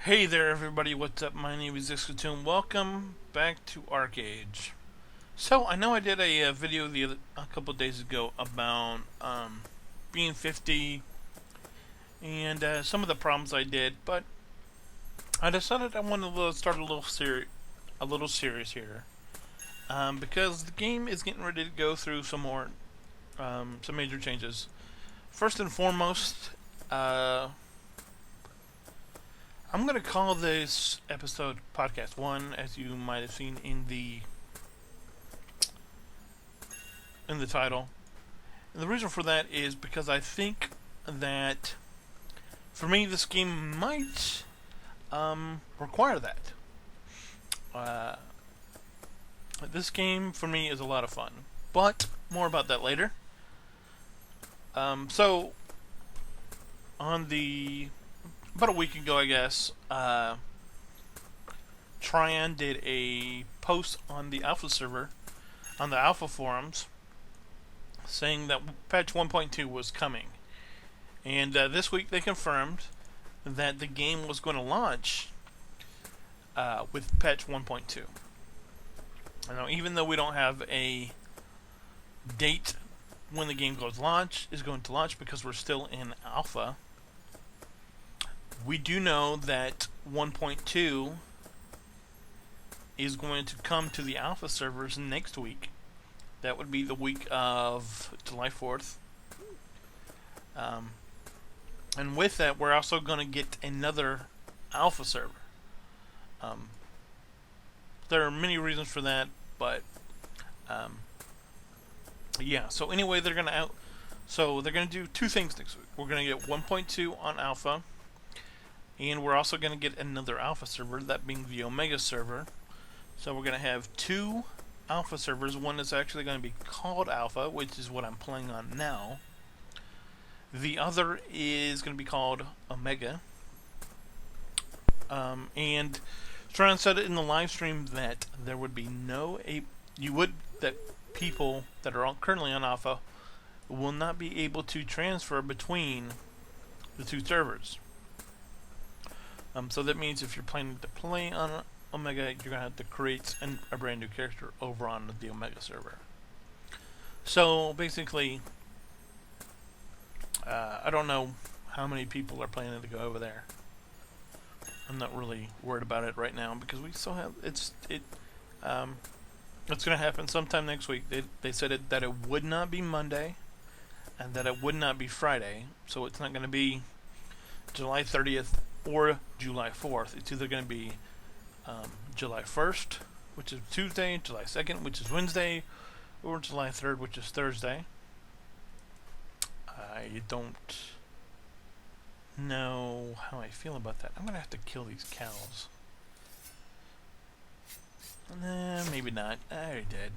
Hey there, everybody. What's up? My name is TheEskatun. Welcome back to Archeage. So I know I did a video a couple days ago about being 50 and some of the problems I did, but I decided I wanted to start a little serious here, because the game is getting ready to go through some major changes. First and foremost, I'm gonna call this episode Podcast One, as you might have seen in the title. And the reason for that is because I think that for me this game might require that. Uh, this game for me is a lot of fun, but more about that later. So on the about a week ago, I guess, Trion did a post on the Alpha server, on the Alpha forums, saying that patch 1.2 was coming. And this week they confirmed that the game was going to launch with patch 1.2. Now, even though we don't have a date when the game is going to launch because we're still in Alpha, we do know that 1.2 is going to come to the Alpha servers next week. That would be the week of July 4th. And with that, we're also going to get another Alpha server. There are many reasons for that, but yeah. So anyway, they're going to do two things next week. We're going to get 1.2 on Alpha, and we're also going to get another Alpha server, that being the Omega server. So we're going to have two Alpha servers. One is actually going to be called Alpha, which is what I'm playing on now. The other is going to be called Omega. And Trion said it in the live stream that there would be that people that are currently on Alpha will not be able to transfer between the two servers. So that means if you're planning to play on Omega, you're going to have to create a brand new character over on the Omega server. So basically, I don't know how many people are planning to go over there. I'm not really worried about it right now because we still have it's going to happen sometime next week. They said that it would not be Monday and that it would not be Friday, so it's not going to be July 30th or July 4th. It's either going to be July 1st, which is Tuesday, July 2nd, which is Wednesday, or July 3rd, which is Thursday. I don't know how I feel about that. I'm going to have to kill these cows. Nah, maybe not. I already did.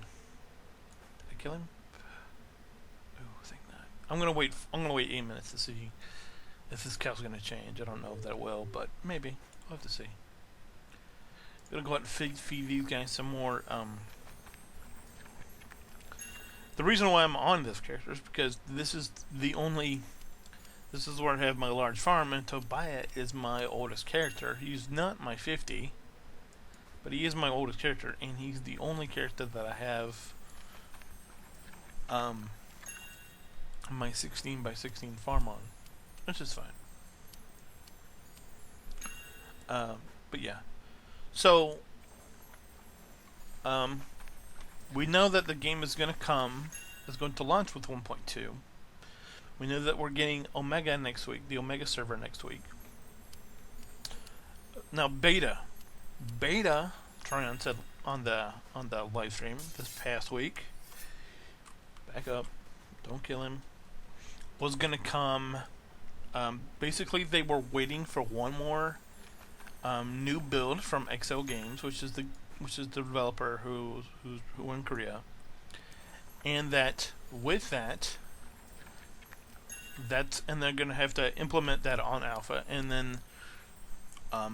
Did I kill him? Oh, I think not. I'm gonna wait 8 minutes to see if this cow's gonna change. I don't know if that will, but maybe. We'll have to see. Gonna go out and feed these guys some more. The reason why I'm on this character is because this is where I have my large farm, and Tobiah is my oldest character. He's not my 50, but he is my oldest character, and he's the only character that I have my 16 by 16 farm on, which is fine. But yeah. So, we know that the game is going to launch with 1.2. We know that we're getting Omega next week, the Omega server next week. Now, Beta, Trion said on the live stream this past week, back up, don't kill him, was going to come. Basically, they were waiting for one more new build from XL Games, which is the developer who in Korea, and that with that, and they're going to have to implement that on Alpha, and then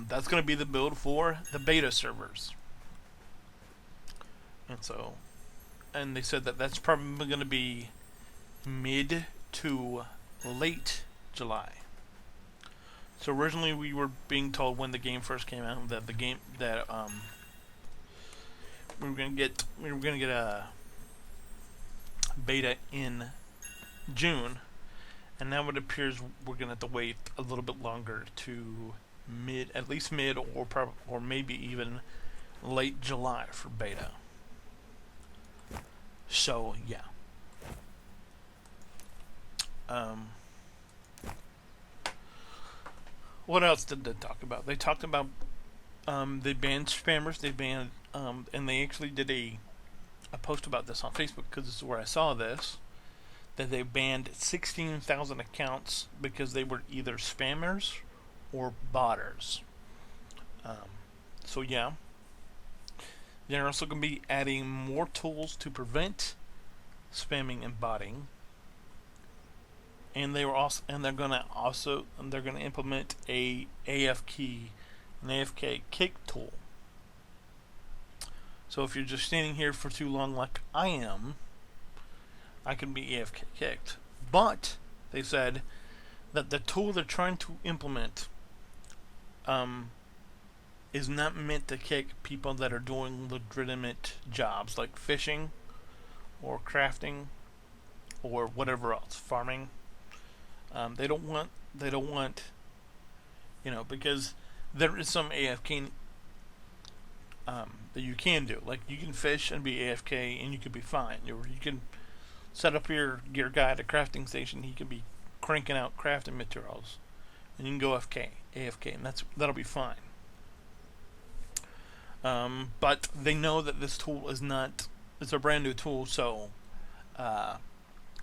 that's going to be the build for the beta servers. And they said that that's probably going to be mid to late July. So originally we were being told when the game first came out that we were gonna get a beta in June, and now it appears we're gonna have to wait a little bit longer to at least mid, or maybe even late July for beta. So yeah. What else did they talk about? They talked about they banned spammers. They banned and they actually did a post about this on Facebook, because this is where I saw this. That they banned 16,000 accounts because they were either spammers or botters. So yeah, they're also going to be adding more tools to prevent spamming and botting. And they're going to implement an AFK kick tool. So if you're just standing here for too long, like I am, I can be AFK kicked. But they said that the tool they're trying to implement is not meant to kick people that are doing legitimate jobs like fishing or crafting or whatever else, farming. They don't want, because there is some AFK that you can do. Like, you can fish and be AFK and you could be fine. You can set up your guy at a crafting station. He could be cranking out crafting materials, and you can go AFK, and that'll be fine. But they know that this tool it's a brand new tool, so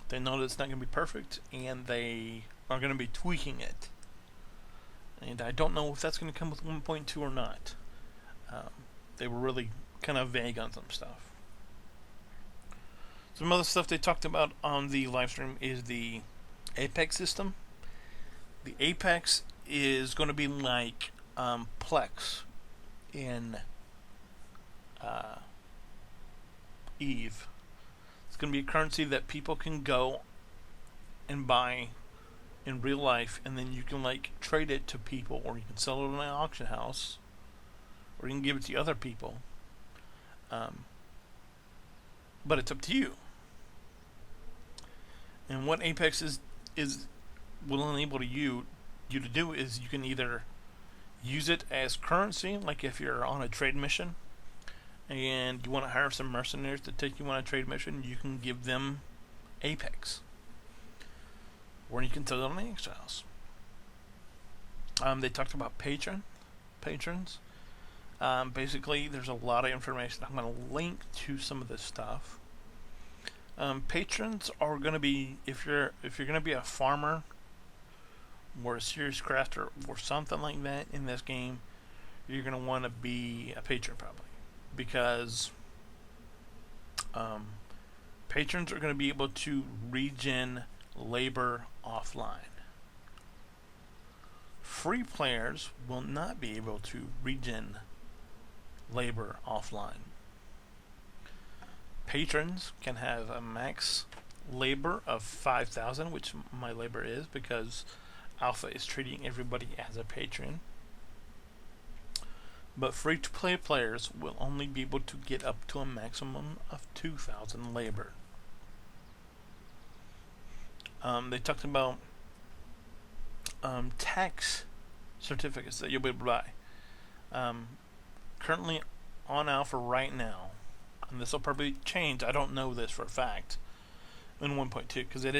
they know that it's not going to be perfect, and they are going to be tweaking it. And I don't know if that's going to come with 1.2 or not. They were really kind of vague on some stuff. Some other stuff they talked about on the live stream is the Apex system. The Apex is going to be like Plex in Eve. It's going to be a currency that people can go and buy in real life, and then you can trade it to people, or you can sell it in an auction house, or you can give it to other people. But it's up to you. And what Apex will enable you to do is you can either use it as currency, like if you're on a trade mission and you want to hire some mercenaries to take you on a trade mission, you can give them Apex, or you can sell it on the auction house. They talked about patrons. Basically, there's a lot of information. I'm going to link to some of this stuff. Patrons are going to be, if you're going to be a farmer or a serious crafter or something like that in this game, you're going to want to be a patron probably, because patrons are going to be able to regen labor offline. Free players will not be able to regen labor offline. Patrons can have a max labor of 5,000, which my labor is, because Alpha is treating everybody as a patron. But free-to-play players will only be able to get up to a maximum of 2,000 labor. They talked about tax certificates that you'll be able to buy. Currently on Alpha right now, and this will probably change. I don't know this for a fact in 1.2 because they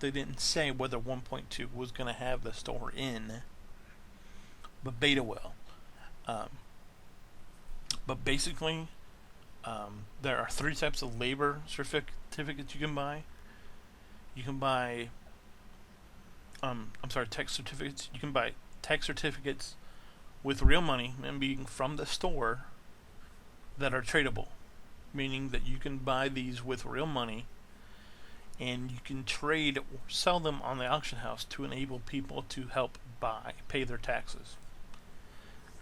didn't say whether 1.2 was going to have the store in, but beta will. But basically, there are 3 types of labor certificates you can buy. You can buy tax certificates. You can buy tax certificates with real money, and being from the store, that are tradable, meaning that you can buy these with real money, and you can trade or sell them on the auction house to enable people to help pay their taxes.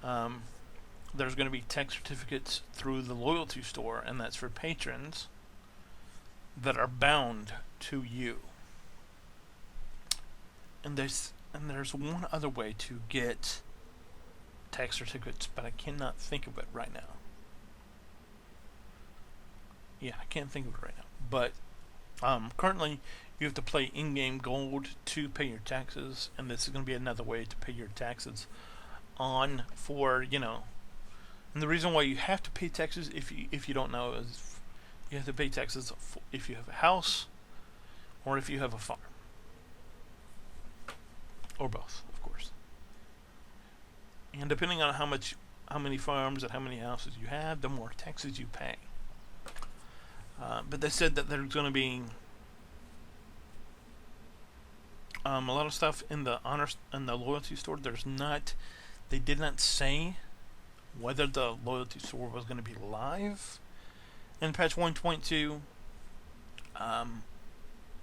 There's going to be tax certificates through the loyalty store, and that's for patrons that are bound to you. And And there's one other way to get tax certificates, but I cannot think of it right now. Yeah, I can't think of it right now. But currently, you have to play in-game gold to pay your taxes, and this is going to be another way to pay your taxes on for, you know. And the reason why you have to pay taxes, if you don't know, is you have to pay taxes if you have a house or if you have a farm. Or both, of course. And depending on how many farms and how many houses you have, the more taxes you pay. But they said that there's going to be a lot of stuff in the loyalty store. They did not say whether the loyalty store was going to be live in patch 1.2.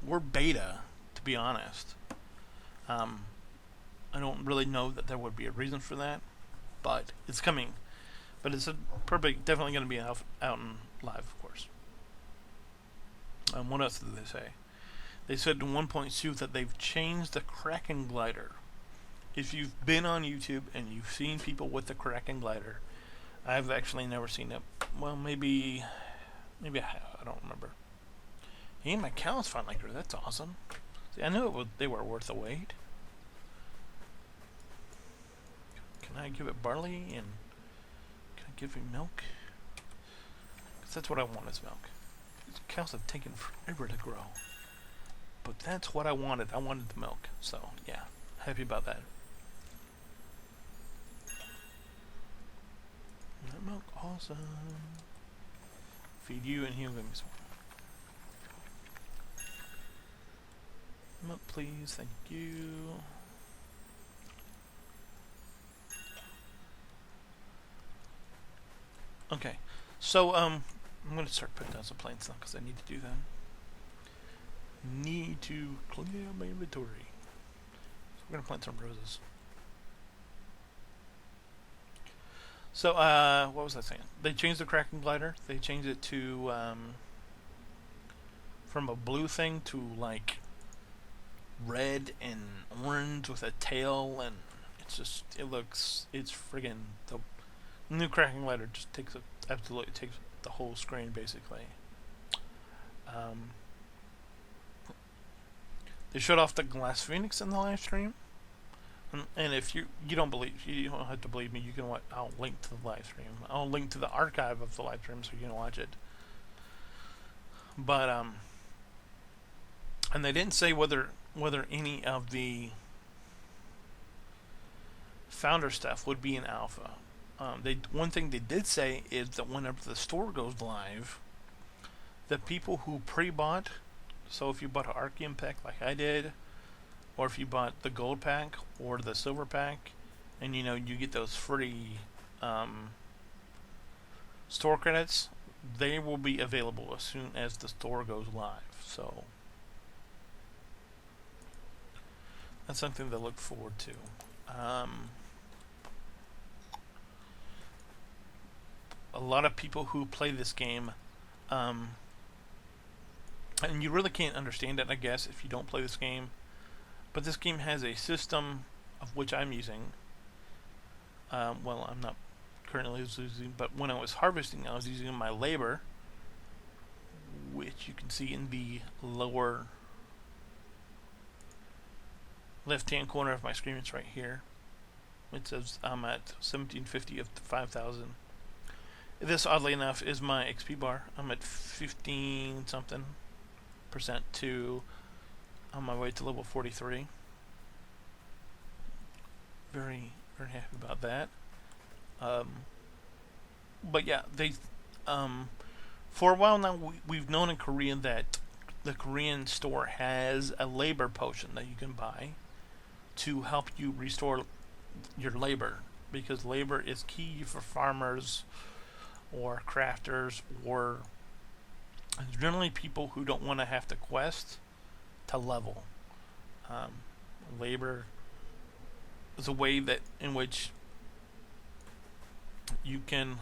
We're beta, to be honest. I don't really know that there would be a reason for that, but it's coming. But it's definitely going to be out and live, of course. What else did they say? They said in 1.2 that they've changed the Kraken glider. If you've been on YouTube and you've seen people with the Kraken glider, I've actually never seen it. Well, maybe I have. I don't remember. And my cows finally grew. That's awesome. See, I knew they were worth the wait. Can I give it barley and can I give him milk? Because that's what I want is milk. These cows have taken forever to grow. But that's what I wanted. I wanted the milk. So, yeah. Happy about that. That milk, awesome. Feed you and he'll give me some. Milk, please. Thank you. Okay, so I'm going to start putting down some plants now because I need to do that. Need to clear my inventory. So we're going to plant some roses. So, what was I saying? They changed the Kraken glider. They changed it to, from a blue thing to, like, red and orange with a tail, and it's friggin', the new Kraken glider just absolutely takes the whole screen, basically. They showed off the Glass Phoenix in the live stream. And if you don't have to believe me, you can watch. I'll link to the live stream. I'll link to the archive of the live stream so you can watch it. But and they didn't say whether any of the founder stuff would be in alpha. One thing they did say is that whenever the store goes live, the people who pre-bought, so if you bought an Archeage pack like I did, or if you bought the gold pack or the silver pack, and you get those free store credits, they will be available as soon as the store goes live. So that's something to look forward to. A lot of people who play this game, and you really can't understand it, I guess, if you don't play this game. But this game has a system of which I'm using. Well, I'm not currently using, but when I was harvesting, I was using my labor, which you can see in the lower left-hand corner of my screen. It's right here. It says I'm at 1750 of 5,000. This, oddly enough, is my XP bar. I'm at 15-something% on my way to level 43. Very, very happy about that. But yeah, they for a while now we've known in Korea that the Korean store has a labor potion that you can buy to help you restore your labor, because labor is key for farmers or crafters or generally people who don't want to have to quest to level. Labor is a way in which you can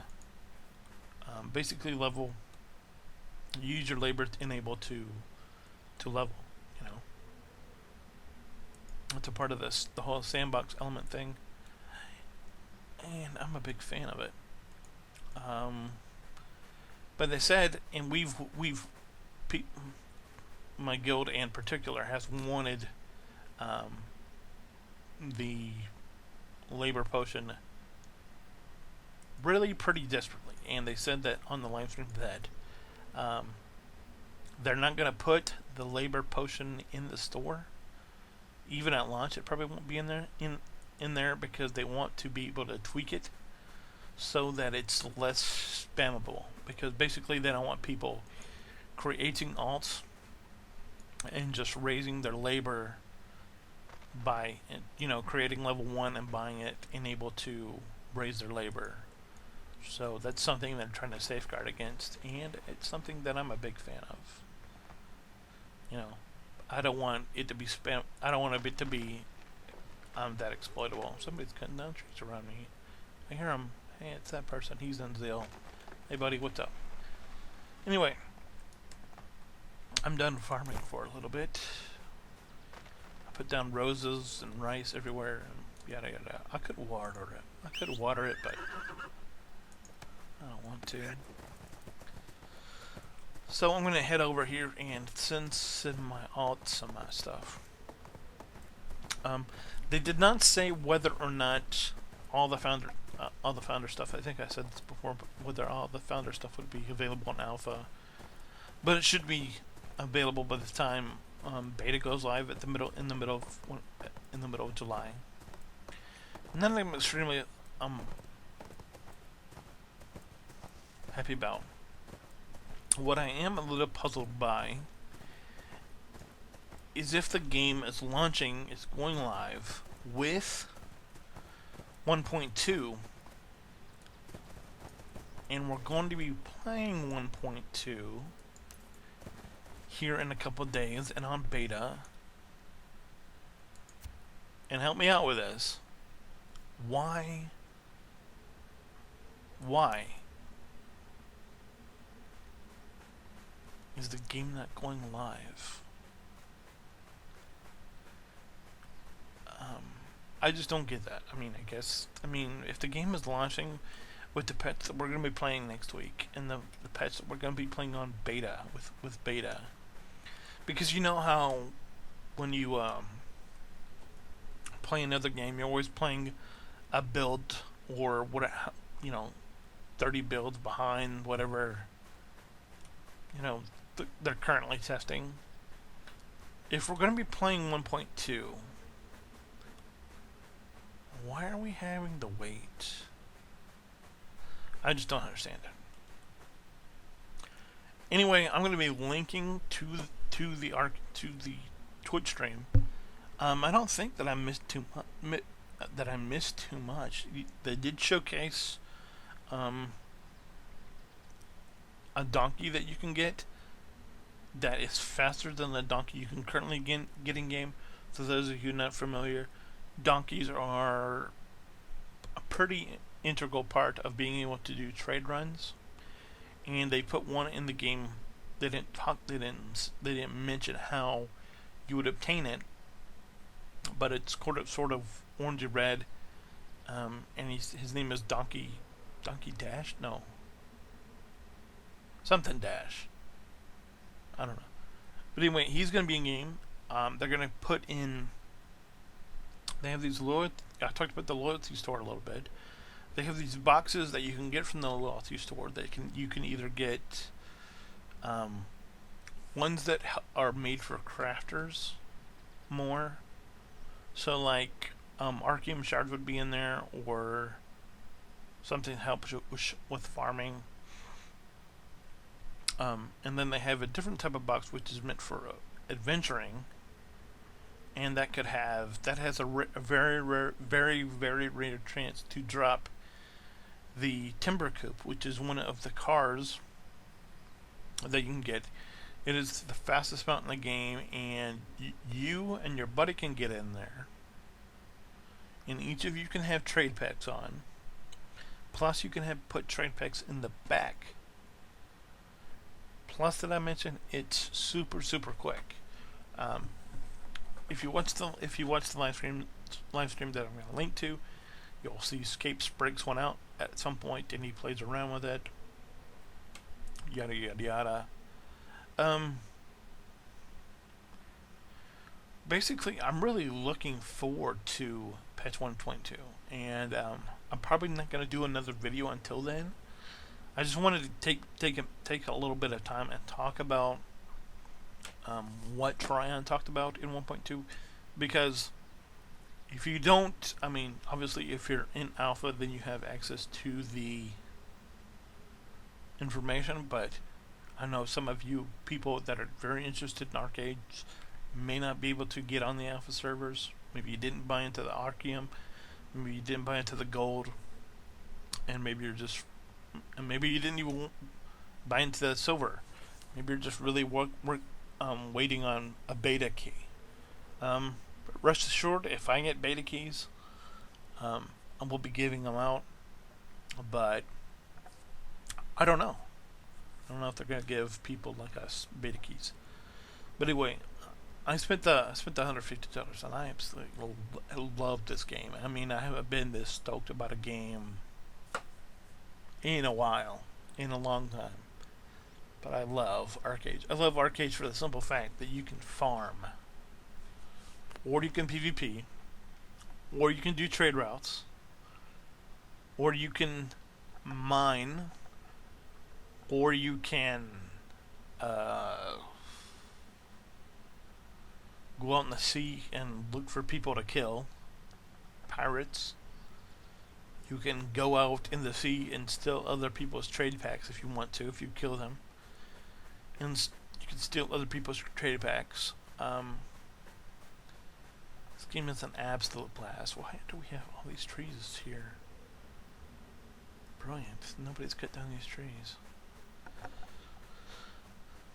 basically level. Use your labor to enable to level. It's a part of this, the whole sandbox element thing, and I'm a big fan of it. But they said, and my guild in particular has wanted the labor potion really pretty desperately, and they said that on the live stream that they're not going to put the labor potion in the store. Even at launch, it probably won't be in there because they want to be able to tweak it so that it's less spammable. Because basically, they don't want people creating alts and just raising their labor by, creating level 1 and buying it and able to raise their labor. So that's something they're trying to safeguard against, and it's something that I'm a big fan of. I don't want it to be spam. I don't want it to be that exploitable. Somebody's cutting down trees around me. I hear him. Hey, it's that person. He's in Zeal. Hey, buddy, what's up? Anyway, I'm done farming for a little bit. I put down roses and rice everywhere, and yada yada. I could water it. But I don't want to. So I'm going to head over here and send my alts and my stuff. They did not say whether or not all the founder stuff, I think I said this before, but whether all the founder stuff would be available in alpha. But it should be available by the time beta goes live in the middle of July. And then I'm extremely happy about. What I am a little puzzled by is if the game is going live with 1.2, and we're going to be playing 1.2 here in a couple of days and on beta. And help me out with this. Why? Is the game not going live? I just don't get that. If the game is launching with the pets that we're going to be playing next week, and the pets that we're going to be playing on beta, with beta. Because you know how when you play another game, you're always playing a build or 30 builds behind whatever, they're currently testing. If we're going to be playing 1.2, why are we having to wait? I just don't understand it. Anyway, I'm going to be linking to the Twitch stream. I don't think that I missed too much. They did showcase a donkey that you can get that is faster than the donkey you can currently get in game. For those of you not familiar, donkeys are a pretty integral part of being able to do trade runs, and they put one in the game. They didn't mention how you would obtain it, but it's sort of orangey red, and his name is Donkey Dash? No, something Dash. I don't know. But anyway, he's going to be in game. They're going to put in. They have these I talked about the loyalty store a little bit. They have these boxes that you can get from the loyalty store that you can either get ones that are made for crafters more. So like Archeage shards would be in there, or something that helps with farming. And then they have a different type of box which is meant for adventuring, and that has a very rare chance to drop the Timber Coupe, which is one of the cars that you can get. It is the fastest mount in the game, and you and your buddy can get in there, and each of you can have trade packs on. Plus, you can put trade packs in the back. Plus, did I mention it's super quick? if you watch the live stream that I'm going to link to, you'll see Scapes breaks one out at some point, and he plays around with it. Yada yada yada. Basically, I'm really looking forward to patch 1.2, and I'm probably not going to do another video until then. I just wanted to take a little bit of time and talk about what Trion talked about in 1.2, because if you don't, I mean, obviously if you're in alpha, then you have access to the information, but I know some of you people that are very interested in Archeage may not be able to get on the alpha servers. Maybe you didn't buy into the Archeum, maybe you didn't buy into the gold, and maybe you didn't even buy into the silver. Maybe you're just really waiting on a beta key. But rest assured, if I get beta keys, I will be giving them out. But I don't know. I don't know if they're gonna give people like us beta keys. But anyway, I spent the $150, and I absolutely love this game. I mean, I haven't been this stoked about a game in a while, in a long time. But I love Archeage. I love Archeage for the simple fact that you can farm, or you can PvP, or you can do trade routes, or you can mine, or you can go out in the sea and look for people to kill, pirates. You can go out in the sea and steal other people's trade packs if you want to, if you kill them. And you can steal other people's trade packs. This game is an absolute blast. Why do we have all these trees here? Brilliant. Nobody's cut down these trees.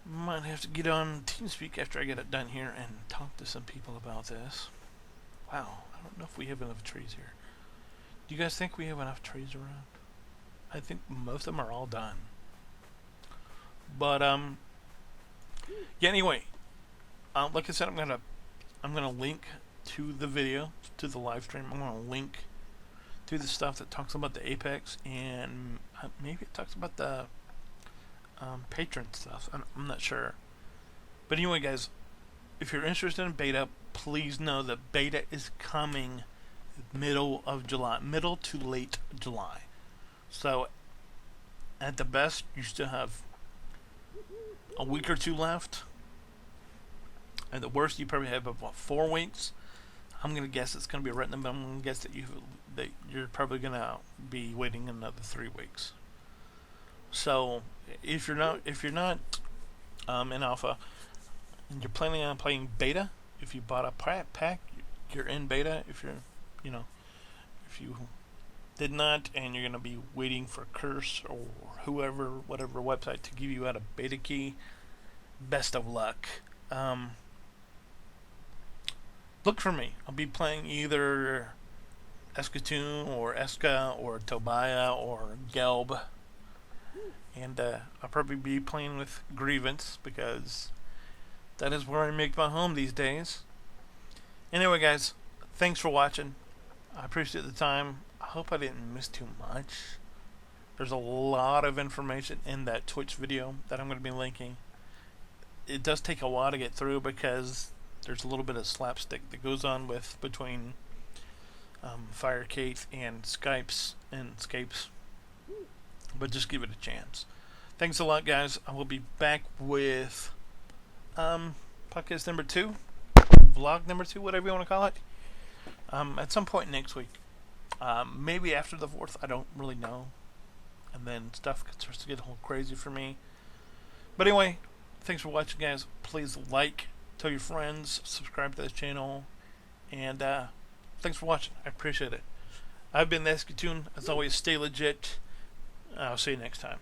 Might have to get on TeamSpeak after I get it done here and talk to some people about this. Wow, I don't know if we have enough trees here. Do you guys think we have enough trees around? I think most of them are all done. But yeah. Anyway, like I said, I'm gonna link to the video, to the live stream. I'm gonna link to the stuff that talks about the Apex, and maybe it talks about the Patron stuff. I'm not sure. But anyway, guys, if you're interested in beta, please know that beta is coming middle of July, middle to late July. So at the best, you still have a week or two left. At the worst, you probably have about 4 weeks. I'm gonna guess it's gonna be right in the middle. I'm gonna guess that you're probably gonna be waiting another 3 weeks. So if you're not in alpha and you're planning on playing beta, if you bought a pack, you're in beta. If you did not, and you're gonna be waiting for Curse or whatever website to give you out a beta key, best of luck. Look for me. I'll be playing either TheEskatun or Eska or Tobiah or Gelb. And I'll probably be playing with Grievance, because that is where I make my home these days. Anyway, guys, thanks for watching. I appreciate the time. I hope I didn't miss too much. There's a lot of information in that Twitch video that I'm going to be linking. It does take a while to get through, because there's a little bit of slapstick that goes on between Firecate and Scapes. But just give it a chance. Thanks a lot, guys. I will be back with podcast number 2, vlog number 2, whatever you want to call it, at some point next week. Maybe after the 4th, I don't really know. And then stuff starts to get a little crazy for me. But anyway, thanks for watching, guys. Please like, tell your friends, subscribe to this channel, and thanks for watching. I appreciate it. I've been TheEskatun. As always, stay legit. I'll see you next time.